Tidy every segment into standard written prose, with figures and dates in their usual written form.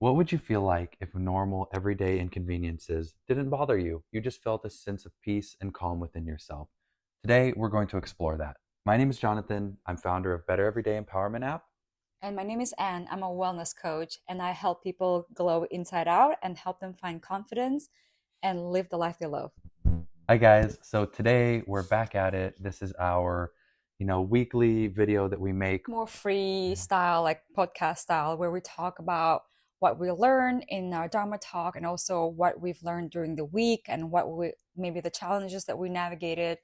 What would you feel like if normal, everyday inconveniences didn't bother you? You just felt a sense of peace and calm within yourself. Today, we're going to explore that. My name is Jonathan. I'm founder of Better Everyday Empowerment app. And my name is Anne. I'm a wellness coach, and I help people glow inside out and help them find confidence and live the life they love. Hi, guys. So today, we're back at it. This is our, weekly video that we make. More free style, like podcast style, where we talk about what we learn in our Dharma talk and also what we've learned during the week and what we maybe the challenges that we navigated.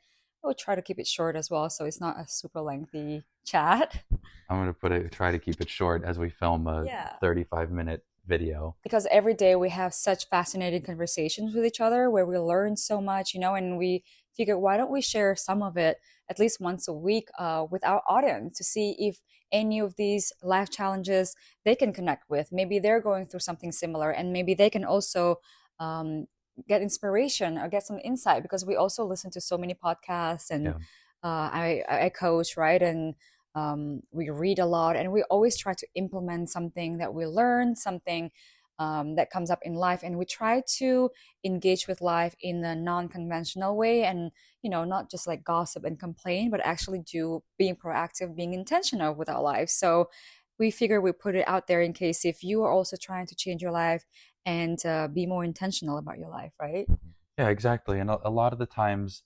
We'll try to keep it short as well, so it's not a super lengthy chat. I'm going to try to keep it short as we film a Yeah. 35-minute video. Because every day we have such fascinating conversations with each other where we learn so much, and we figure, why don't we share some of it at least once a week with our audience to see if any of these life challenges they can connect with. Maybe they're going through something similar, and maybe they can also um, get inspiration or get some insight because we also listen to so many podcasts and Yeah. I coach, right? And we read a lot, and we always try to implement something that we learn, something that comes up in life, and we try to engage with life in a non-conventional way, and not just like gossip and complain, but actually do being proactive, being intentional with our life. So we figure we put it out there in case if you are also trying to change your life and be more intentional about your life, right? Yeah, exactly. And a lot of the times,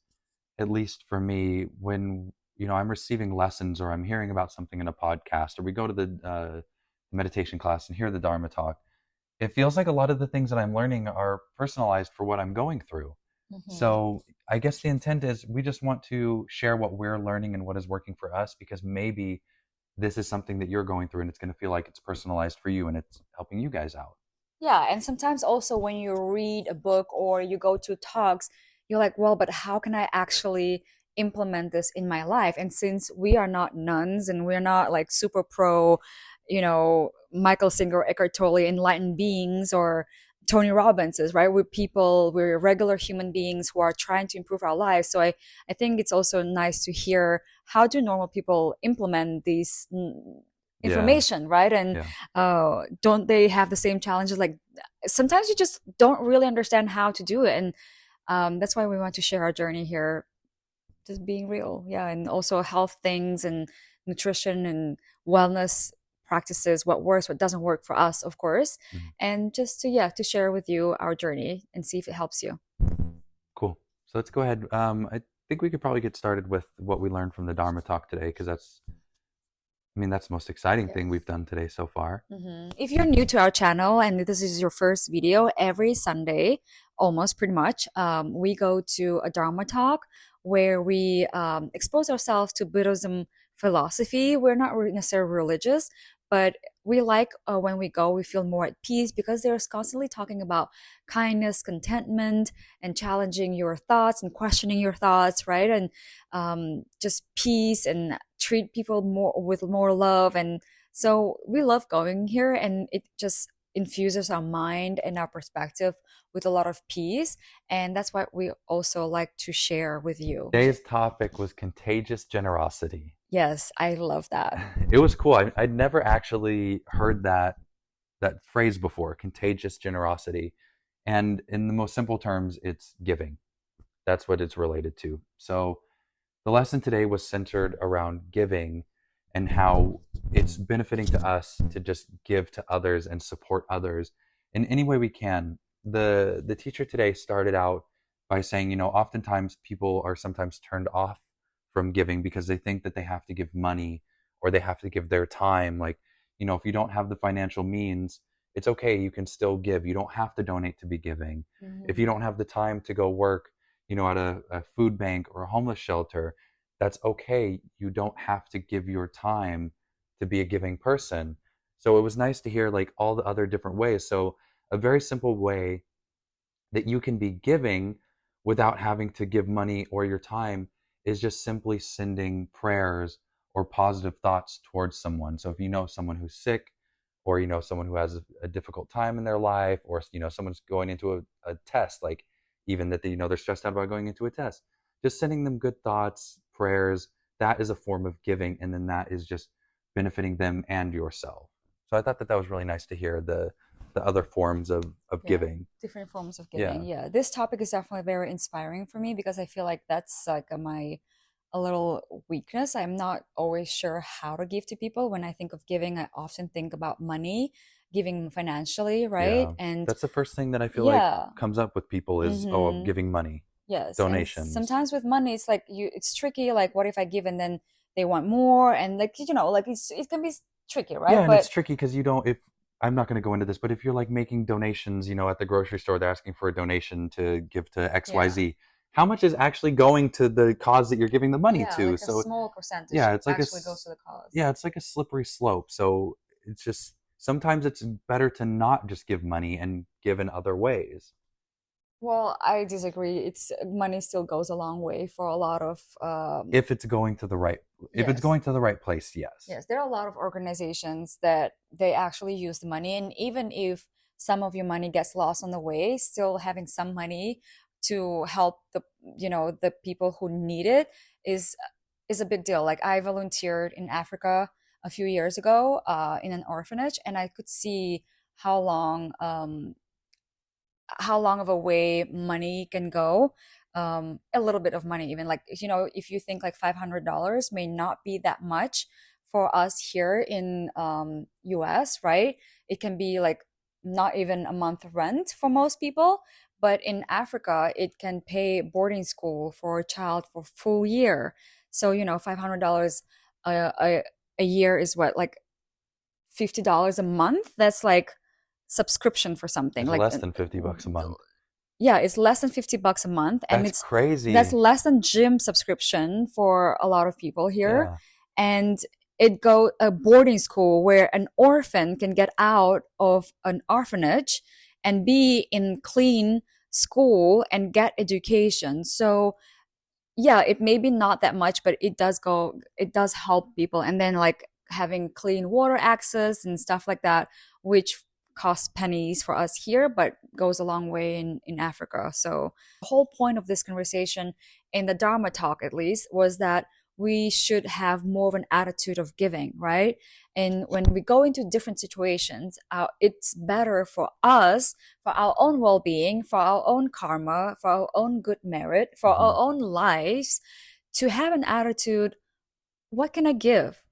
at least for me, when I'm receiving lessons or I'm hearing about something in a podcast or we go to the meditation class and hear the Dharma talk, it feels like a lot of the things that I'm learning are personalized for what I'm going through. Hmm. So I guess the intent is we just want to share what we're learning and what is working for us because maybe this is something that you're going through and it's going to feel like it's personalized for you and it's helping you guys out. Yeah, and sometimes also when you read a book or you go to talks, you're like, well, but how can I actually implement this in my life? And since we are not nuns and we're not like super pro, Michael Singer, Eckhart Tolle, enlightened beings or Tony Robbins is, right? We're people, we're regular human beings who are trying to improve our lives. So I think it's also nice to hear how do normal people implement these Yeah, information, right? And yeah. don't they have the same challenges? Like sometimes you just don't really understand how to do it, and that's why we want to share our journey here, just being real, yeah, and also health things and nutrition and wellness practices, what works, what doesn't work for us, of course, Mhm. and just to share with you our journey and see if it helps you. Cool. So let's go ahead. I think we could probably get started with what we learned from the Dharma talk today because that's the most exciting thing Yes. we've done today so far. If you're new to our channel and this is your first video, every Sunday, almost pretty much, we go to a Dharma talk where we expose ourselves to Buddhism philosophy. We're not necessarily religious, but we like when we go, we feel more at peace because they're constantly talking about kindness, contentment, and challenging your thoughts and questioning your thoughts, right? And just peace and treat people more with more love, and so we love going here, and it just infuses our mind and our perspective with a lot of peace. And that's what we also like to share with you. Today's topic was contagious generosity. Yes, I love that. It was cool. I'd never actually heard that phrase before, contagious generosity. And in the most simple terms, it's giving. That's what it's related to. So the lesson today was centered around giving and how it's benefiting to us to just give to others and support others in any way we can. The teacher today started out by saying, oftentimes people are sometimes turned off from giving because they think that they have to give money or they have to give their time. Like, if you don't have the financial means, it's okay. You can still give. You don't have to donate to be giving. If you Mhm. don't have the time to go work, at a food bank or a homeless shelter, that's okay. You don't have to give your time to be a giving person. So it was nice to hear like all the other different ways. So a very simple way that you can be giving without having to give money or your time is just simply sending prayers or positive thoughts towards someone. So if you know someone who's sick, or someone who has a difficult time in their life, or someone's going into a test, like even that they're stressed out about going into a test, just sending them good thoughts, prayers, that is a form of giving, and then that is just benefiting them and yourself. So I thought that was really nice to hear the other forms of Yeah, giving. different forms of giving. Yeah. Yeah, this topic is definitely very inspiring for me because I feel like that's like a little weakness. I'm not always sure how to give to people. When I think of giving, I often think about money, giving financially, right? Yeah. And That's the first thing that I feel like yeah, comes up with people is, oh, mm-hmm. giving money, Yes, and donations. sometimes with money, it's like it's tricky. Like, what if I give and then they want more, and like like it can be tricky, Yeah, right? and it's But tricky because you don't, if I'm not going to go into this, but if you're like making donations, at the grocery store, they're asking for a donation to give to yeah, XYZ. How much is actually going to the cause that you're giving the money yeah, to? like a So, small percentage yeah, it's like actually goes to the cause. yeah, it's like a slippery slope. So, it's just sometimes it's better to not just give money and give in other ways. Well, I disagree. It's money still goes a long way for a lot of If it's going to the right if it's yes. going to the right place, yes. Yes, there are a lot of organizations that they actually use the money, and even if some of your money gets lost on the way, still having some money to help the people who need it is is a big deal. Like I volunteered in Africa a few years ago in an orphanage, and I could see how long how long of a way money can go. A little bit of money, even like if you think like $500 may not be that much for us here in US, right? It can be like not even a month rent for most people, but in Africa it can pay boarding school for a child for full year. So $500 a, a year is what, like $50 a month. That's like subscription for something It's like less than $50 a month. yeah, it's less than $50 a month, and That's it's that's crazy. less than gym subscription for a lot of people here. Yeah. And it go a boarding school where an orphan can get out of an orphanage and be in clean school and get education. So yeah, it may be not that much, but it does help people. And then like having clean water access and stuff like that, which costs pennies for us here, but goes a long way in Africa. So the whole point of this conversation in the Dharma talk, at least, was that we should have more of an attitude of giving, right? And when we go into different situations, it's better for us, for our own well-being, for our own karma, for our own good merit, for Hmm. our own lives, to have an attitude, what can I give?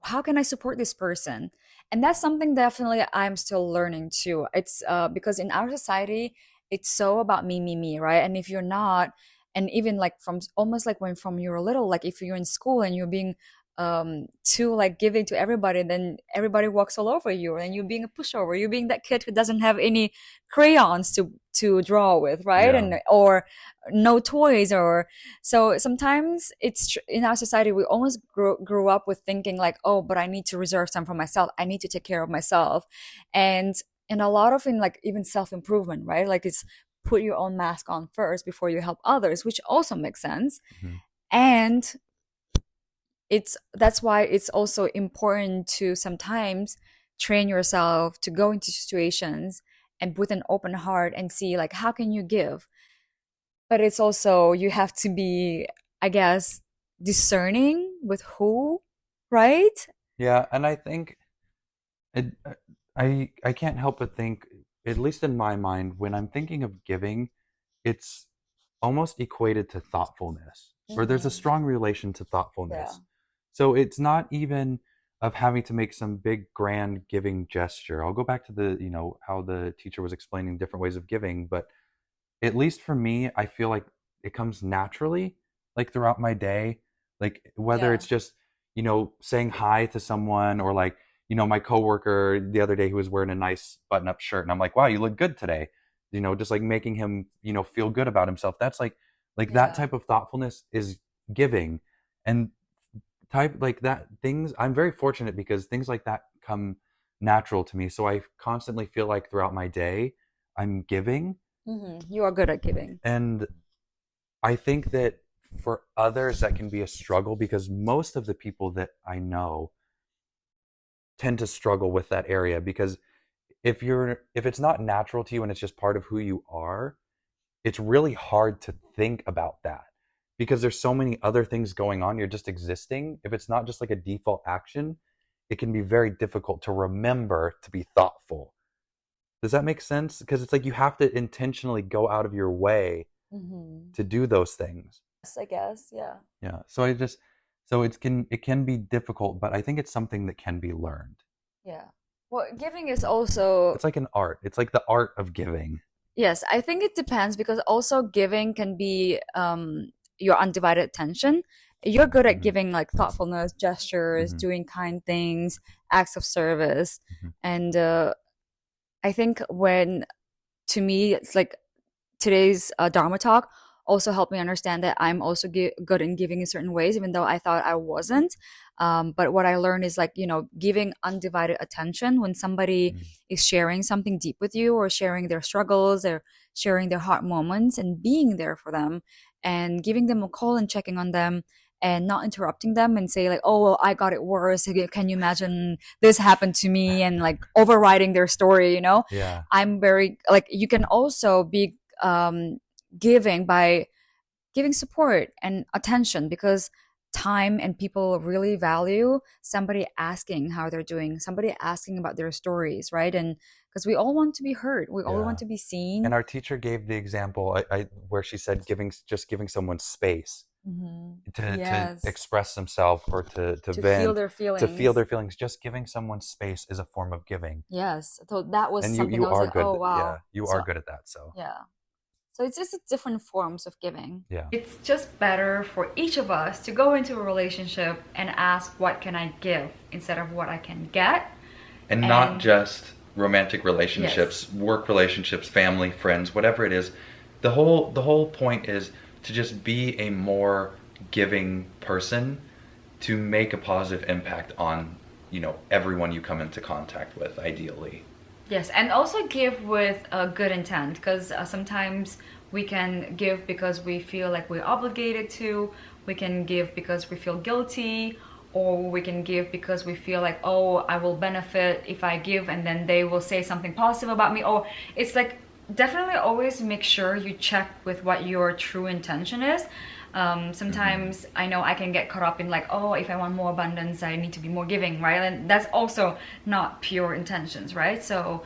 How can I support this person? And that's something definitely I'm still learning too. It's because in our society, it's so about me, right? And if you're not, and even like from almost like when from you're little, like if you're in school and you're being too like giving to everybody, then everybody walks all over you, and you're being a pushover. You're being that kid who doesn't have any crayons to draw with, right? Yeah. And or no toys, or so sometimes in our society we almost grew up with thinking like, oh, but I need to reserve some for myself. I need to take care of myself, and a lot of in like even self improvement, right? Like it's put your own mask on first before you help others, which also makes sense. Hmm. And that's why it's also important to sometimes train yourself to go into situations and with an open heart and see like how can you give, but it's also you have to be, I guess, discerning with who, right? Yeah, and I think it, I can't help but think, at least in my mind, when I'm thinking of giving, it's almost equated to thoughtfulness, or there's a Mm-hmm. strong relation to Yeah. thoughtfulness. So it's not even of having to make some big grand giving gesture. I'll go back to the, how the teacher was explaining different ways of giving, but at least for me, I feel like it comes naturally, like throughout my day. Like whether Yeah. it's just, saying hi to someone, or like, my coworker the other day who was wearing a nice button up shirt and I'm like, wow, you look good today. Just like making him, feel good about himself. That's like that Yeah. type of thoughtfulness is giving. And type like that things, I'm very fortunate because things like that come natural to me. So I constantly feel like throughout my day I'm giving. You are good at giving. And I think that for others, that can be a struggle because most of the people that I know tend to struggle with that area because if it's not natural to you and it's just part of who you are, it's really hard to think about that because there's so many other things going on. You're just existing. If it's not just like a default action, it can be very difficult to remember to be thoughtful. Does that make sense? Because it's like you have to intentionally go out of your way Mm-hmm. to do those things. Yes, I guess. Yeah. Yeah. So it can be difficult, but I think it's something that can be learned. Yeah. Well, giving is also, It's like an art. It's like the art of giving. yes, I think it depends because also giving can be your undivided attention. You're good at Hmm. giving like thoughtfulness, gestures, Hmm. doing kind things, acts of service. Hmm. And I think when, to me, it's like today's Dharma talk also helped me understand that I'm also good in giving in certain ways, even though I thought I wasn't. But what I learned is like, giving undivided attention when somebody is sharing something deep with you or sharing their struggles or sharing their hard moments and being there for them and giving them a call and checking on them and not interrupting them and say like, oh, well, I got it worse. Can you imagine this happened to me? And like overriding their story. Yeah. I'm very like, you can also be giving by giving support and attention because time and people really value somebody asking how they're doing, somebody asking about their stories, right? And because we all want to be heard, we all want Yeah. to be And seen. our teacher gave the example where she said giving someone space Hmm. to Yes, express themselves or to to feel vent, their to feel feelings. their feelings. Just giving someone space is a form of giving. Yes, so that was And you something you I was are like, oh good. Yeah, wow. you are So good at that. So yeah, so it's just different forms of giving. yeah. It's just better for each of us to go into a relationship and ask, what can I give instead of what I can get? And not And just romantic yes, relationships, work relationships, family, friends, whatever it is. The whole point is to just be a more giving person to make a positive impact on, everyone you come into contact with, ideally. yes, and also give with a good intent because sometimes we can give because we feel like we're obligated to, we can give because we feel guilty, or we can give because we feel like, oh, I will benefit if I give and then they will say something positive about me. Or it's like definitely always make sure you check with what your true intention is. Hmm. Sometimes I know I can get caught up in like, oh, if I want more abundance, I need to be more giving, right? And that's also not pure intentions, right? So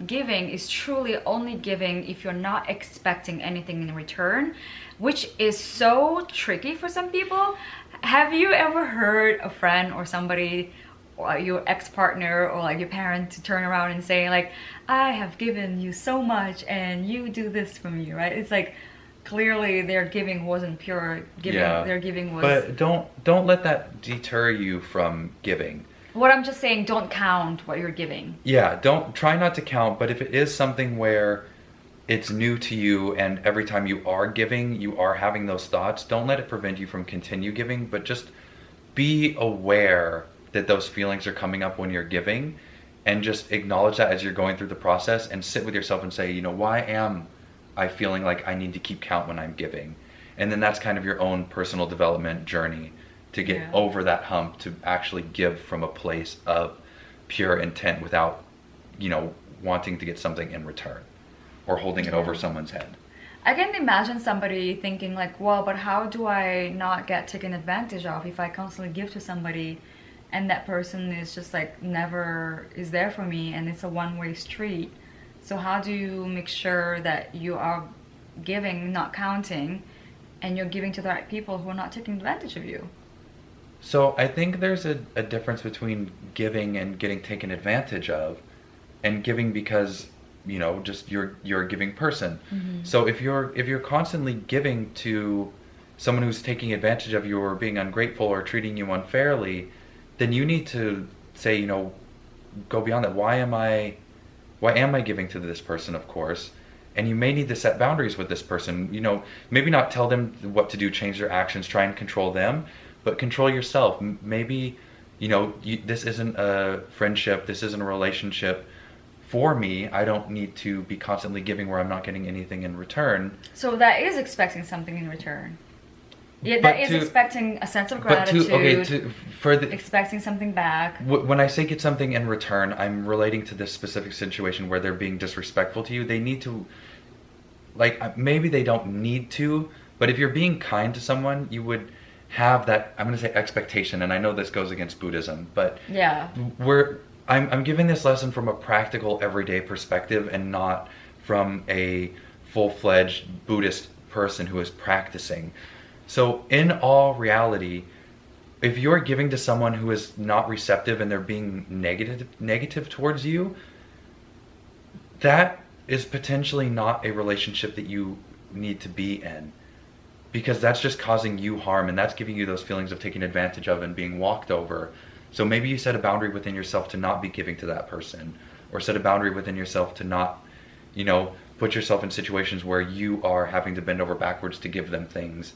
giving is truly only giving if you're not expecting anything in return, which is so tricky for some people. Have you ever heard a friend or somebody or your ex-partner or like your parent to turn around and say like, I have given you so much and you do this for me, right? It's like clearly their giving wasn't pure giving. Yeah. Their giving was, But don't let that deter you from giving. what I'm just saying, don't count what you're giving. Yeah, don't try not to count, but if it is something where it's new to you and every time you are giving, you are having those thoughts, don't let it prevent you from continue giving, but just be aware that those feelings are coming up when you're giving and just acknowledge that as you're going through the process and sit with yourself and say, why am I feeling like I need to keep count when I'm giving? And then that's kind of your own personal development journey to get Yeah. over that hump to actually give from a place of pure intent without, wanting to get something in return or holding it over Yeah. someone's head. I can imagine somebody thinking like, well, but how do I not get taken advantage of if I constantly give to somebody and that person is just like never is there for me and it's a one-way street. So how do you make sure that you are giving, not counting, and you're giving to the right people who are not taking advantage of you? So I think there's a difference between giving and getting taken advantage of, and giving because just you're a giving person. Mm-hmm. So if you're constantly giving to someone who's taking advantage of you or being ungrateful or treating you unfairly, then you need to say, go beyond that. Why am I giving to this person, of course? And you may need to set boundaries with this person. Maybe not tell them what to do, change their actions, try and control them, but control yourself. Maybe, this isn't a friendship, this isn't a relationship for me. I don't need to be constantly giving where I'm not getting anything in return. So that is expecting something in return. Yeah, that But is to, expecting a sense of but to, okay, gratitude, for the, expecting something back. when I say get something in return, I'm relating to this specific situation where they're being disrespectful to you. They need to, like, maybe they don't need to, but if you're being kind to someone, you would have that, I'm going to say expectation, and I know this goes against Buddhism, but Yeah. where I'm giving this lesson from a practical everyday perspective and not from a full-fledged Buddhist person who is practicing. So in all reality, if you're giving to someone who is not receptive and they're being negative towards you, that is potentially not a relationship that you need to be in, because that's just causing you harm and that's giving you those feelings of taking advantage of and being walked over. So maybe you set a boundary within yourself to not be giving to that person, or set a boundary within yourself to not, put yourself in situations where you are having to bend over backwards to give them things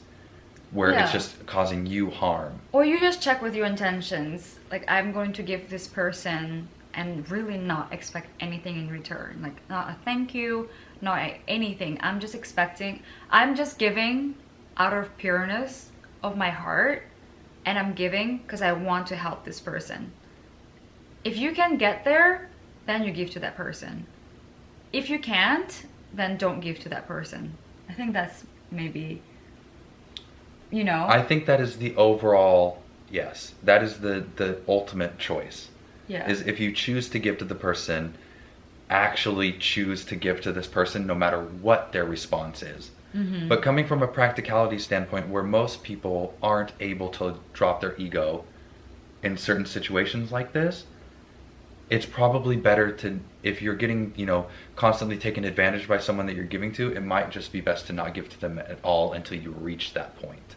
where it's Yeah. just causing you harm. Or you just check with your intentions. Like, I'm going to give this person and really not expect anything in return. Like, not a thank you, not anything. I'm just giving out of pureness of my heart. And I'm giving because I want to help this person. If you can get there, then you give to that person. If you can't, then don't give to that person. I think that's maybe, I think that is the overall, yes, that is the ultimate choice. yeah. Is if you choose to give to the person, actually choose to give to this person no matter what their response is. Mm-hmm. But coming from a practicality standpoint where most people aren't able to drop their ego in certain situations like this, it's probably better to, if you're getting, constantly taken advantage by someone that you're giving to, it might just be best to not give to them at all until you reach that point.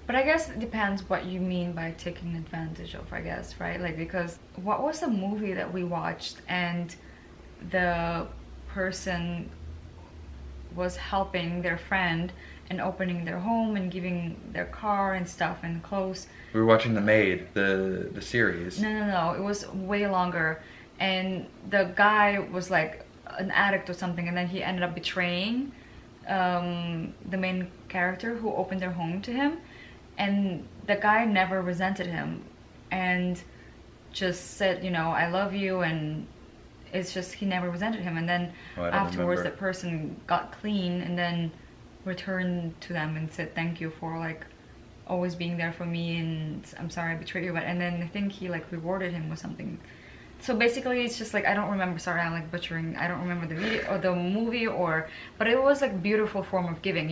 But I guess it depends what you mean by taking advantage of, I guess, right? Like, because what was the movie that we watched and the person was helping their friend and opening their home and giving their car and stuff and clothes. We were watching The Maid, the series. No. It was way longer. And the guy was like an addict or something, and then he ended up betraying the main character who opened their home to him. And the guy never resented him and just said, I love you, and it's just he never resented him. And then afterwards, that person got clean and then returned to them and said thank you for like always being there for me, and I'm sorry I betrayed you. But and then I think he like rewarded him with something. So basically, it's just like I don't remember. Sorry, I'm like butchering. I don't remember the video or the movie, but it was like beautiful form of giving.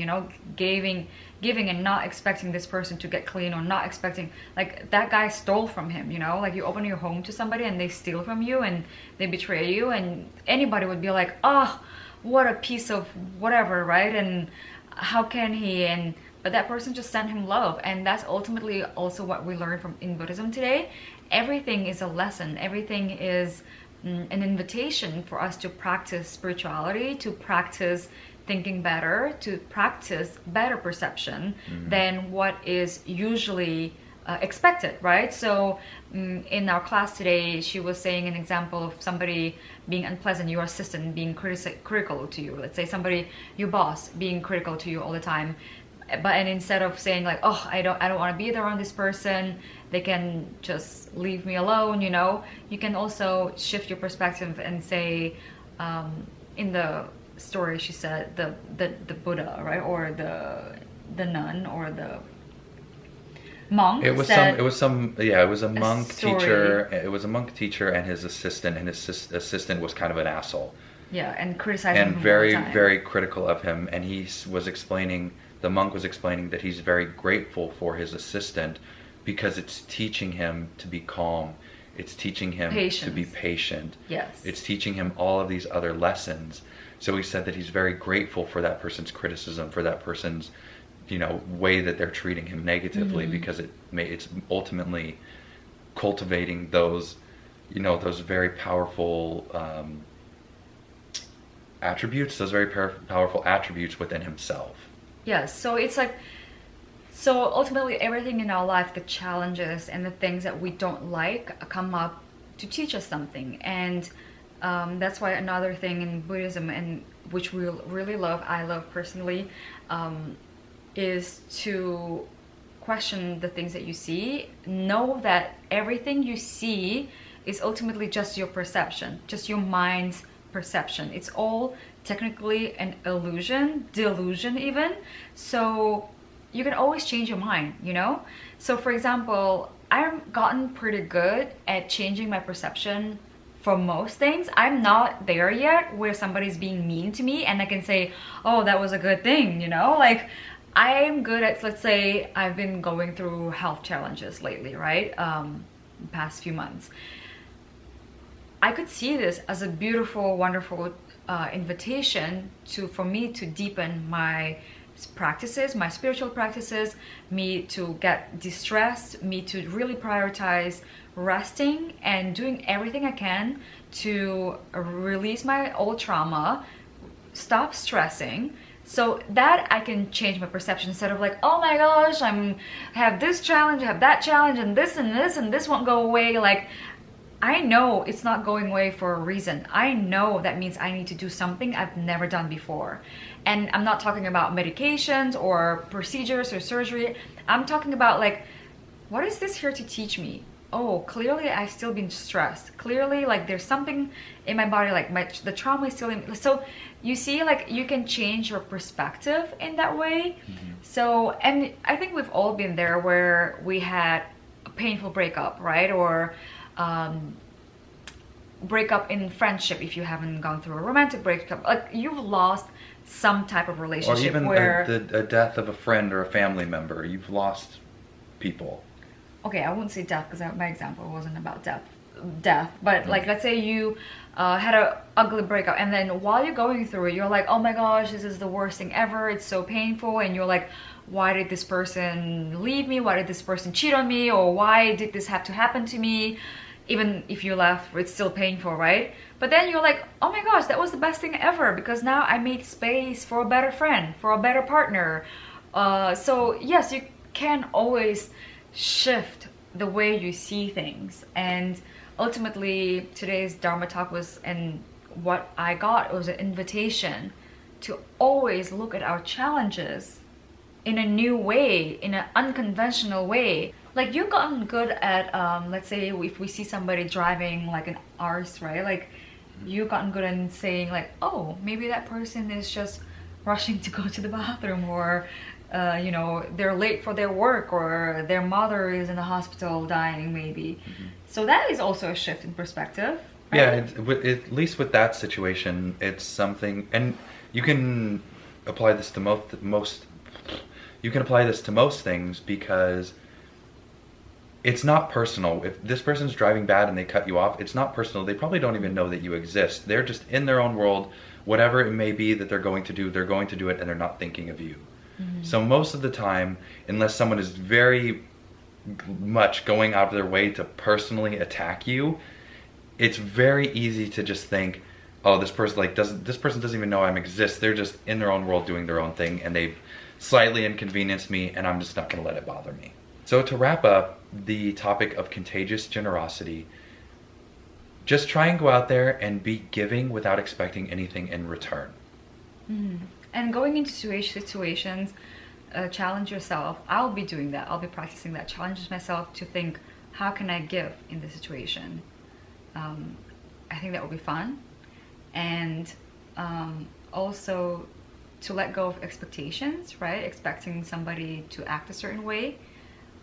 Giving and not expecting this person to get clean, or not expecting like that guy stole from him. Like you open your home to somebody and they steal from you and they betray you, and anybody would be like, oh, what a piece of whatever, right? And how can he? And but that person just sent him love, and that's ultimately also what we learn from in Buddhism today. Everything is a lesson. Everything is an invitation for us to practice spirituality, to practice thinking better, to practice better perception than what is usually expected, right? So in our class today, she was saying an example of somebody being unpleasant, your assistant being critical to you. Let's say somebody, your boss, being critical to you all the time. And instead of saying like, oh, I don't want to be around this person, they can just leave me alone. You can also shift your perspective and say, in the story she said the Buddha, right, or the nun or the monk. It was a monk teacher. It was a monk teacher and his assistant, and his assistant was kind of an asshole. Yeah, and criticizing him and all very the time. very critical of him. And the monk was explaining that he's very grateful for his assistant because it's teaching him to be calm. It's teaching him to be patient. Yes. It's teaching him all of these other lessons. So he said that he's very grateful for that person's criticism, for that person's, way that they're treating him negatively, because it's ultimately cultivating those, those very powerful attributes, powerful attributes within himself. Yes. So it's like, so ultimately everything in our life, the challenges and the things that we don't like come up to teach us something. And that's why another thing in Buddhism, and which we really love, I love personally, is to question the things that you see. Know that everything you see is ultimately just your perception, just your mind's perception. It's all technically an illusion, delusion even. So you can always change your mind, So for example, I've gotten pretty good at changing my perception for most things. I'm not there yet where somebody's being mean to me and I can say, oh, that was a good thing, you know? Like, I'm good at, let's say, I've been going through health challenges lately, right? Past few months. I could see this as a beautiful, wonderful invitation for me to deepen my practices, my spiritual practices, me to get distressed, me to really prioritize resting and doing everything I can to release my old trauma, stop stressing. So that I can change my perception instead of like, oh my gosh, I have this challenge, I have that challenge, and this won't go away. Like, I know it's not going away for a reason. I know that means I need to do something I've never done before. And I'm not talking about medications or procedures or surgery. I'm talking about like, what is this here to teach me? Oh, clearly I've still been stressed. Clearly, like there's something in my body, like the trauma is still in. So you see, like you can change your perspective in that way. So, and I think we've all been there where we had a painful breakup, right? Or breakup in friendship if you haven't gone through a romantic breakup. Like you've lost some type of Or relationship even where a death of a friend or a family member. You've lost people. okay, I wouldn't say death because my example wasn't about death, but like let's say you had a ugly breakup and then while you're going through it you're like, oh my gosh, this is the worst thing ever, it's so painful, and you're like, why did this person leave me, why did this person cheat on me, or why did this have to happen to me? Even if you left, it's still painful, right? But then you're like, oh my gosh, that was the best thing ever because now I made space for a better friend, for a better partner. So yes, you can always shift the way you see things. And ultimately, today's Dharma talk was, and what I got was an invitation to always look at our challenges in a new way, in an unconventional way. Like you've gotten good at, let's say if we see somebody driving like an arse, right? Like you've gotten good at saying like, oh, maybe that person is just rushing to go to the bathroom, or you know, they're late for their work, or their mother is in the hospital dying maybe. So that is also a shift in perspective, right? Yeah, at least with that situation, it's something, and you can apply this to you can apply this to most things because it's not personal. If this person's driving bad and they cut you off, it's not personal. They probably don't even know that you exist. They're just in their own world. Whatever it may be that they're going to do it, and they're not thinking of you. So most of the time, unless someone is very much going out of their way to personally attack you, it's very easy to just think, oh, this person doesn't even know I exist. They're just in their own world doing their own thing, and they've slightly inconvenienced me, and I'm just not going to let it bother me. So to wrap up the topic of contagious generosity, just try and go out there and be giving without expecting anything in return. And going into situations, challenge yourself. I'll be doing that. I'll be practicing that. Challenge myself to think, how can I give in this situation? I think that will be fun. And also to let go of expectations, right? Expecting somebody to act a certain way,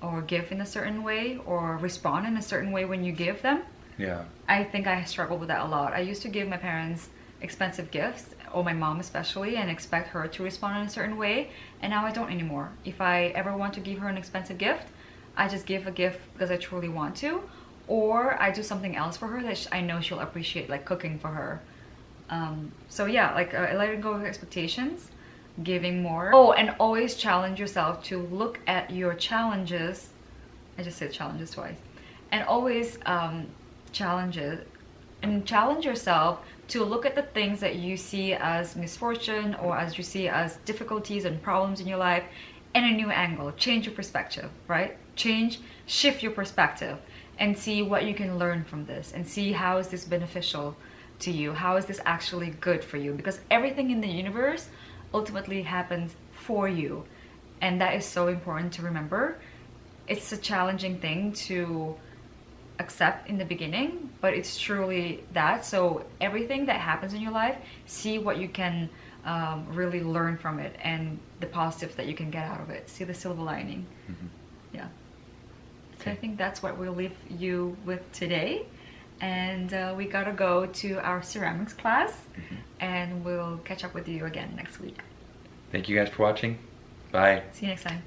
or give in a certain way, or respond in a certain way when you give them. Yeah. I think I struggled with that a lot. I used to give my parents expensive gifts, or my mom especially, and expect her to respond in a certain way, and now I don't anymore. If I ever want to give her an expensive gift, I just give a gift because I truly want to, or I do something else for her that I know she'll appreciate, like cooking for her. So yeah, like letting go of expectations, giving more. Oh, and always challenge yourself to look at your challenges. I just said challenges twice. And always challenge yourself to look at the things that you see as misfortune, or as you see as difficulties and problems in your life, in a new angle. Change your perspective, right? Shift your perspective and see what you can learn from this, and see how is this beneficial to you? How is this actually good for you? Because everything in the universe ultimately happens for you, and that is so important to remember. It's a challenging thing to accept in the beginning, but it's truly that. So everything that happens in your life, see what you can really learn from it, and the positives that you can get out of it. See the silver lining. Yeah. So I think that's what we'll leave you with today. And we gotta go to our ceramics class, and we'll catch up with you again next week. Thank you guys for watching. Bye. See you next time.